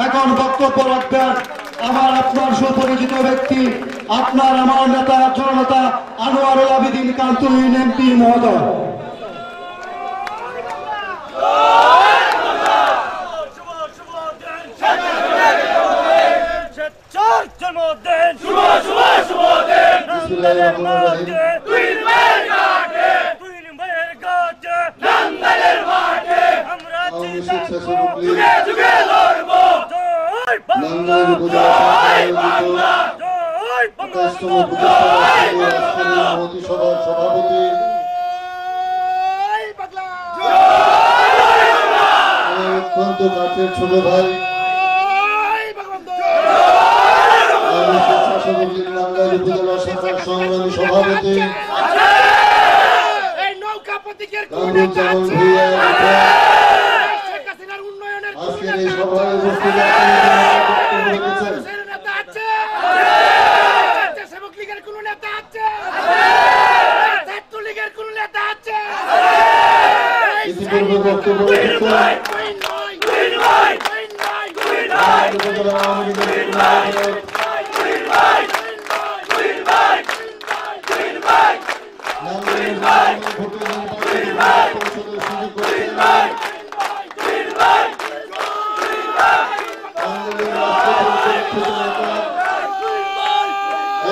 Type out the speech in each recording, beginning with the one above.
এখন বক্তব্য রাখবেন আমার আপনার সুপরিচিত ব্যক্তি, আপনার আমার নেতা জননেতা আনোয়ারুল আবেদিন কান্তহীন এমপি মহোদয়। সভাপতি অত্যন্ত কাছের ছোট ভাই স্বেচ্ছাসেবক লীগ নাঙ্গল উপজেলা শাখার সংগ্রামী সভাপতি কামরুজ্জামান ভূঁইয়া আজকের এই সভায় উপস্থিত ইতিপূর্বে বক্তব্য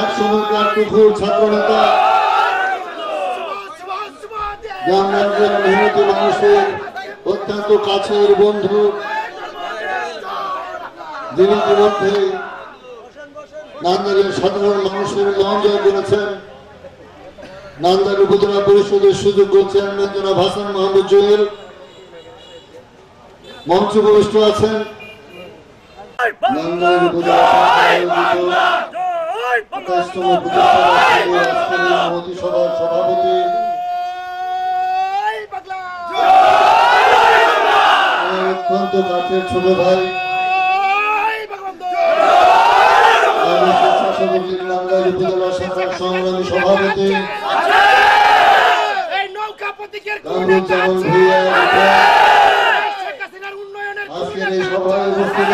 এক সময়কার তুখুর ছাত্র নেতা গ্রামাঞ্চলের মেহনতি মানুষের অত্যন্ত কাছের বন্ধু, যিনি ইতিমধ্যে নান্দাইলের সাধারণ মানুষের মন জয় করেছেন। নান্দাইল উপজেলা পরিষদের সুযোগ্য চেয়ারম্যান জনাব হাসান মাহমুদ জহির মঞ্চে উপবিষ্ট আছেন। নান্দাইল উপজেলা সভার সভাপতি অত্যন্ত কাছের ছোট ভাই স্বেচ্ছাসেবক লীগ নাঙ্গল উপজেলা শাখার সংগ্রামী সভাপতি কামরুজ্জামান ভূঁইয়া আজকের এই সভায় উপস্থিত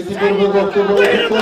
ইতিপূর্বে বক্তব্য উপজেলা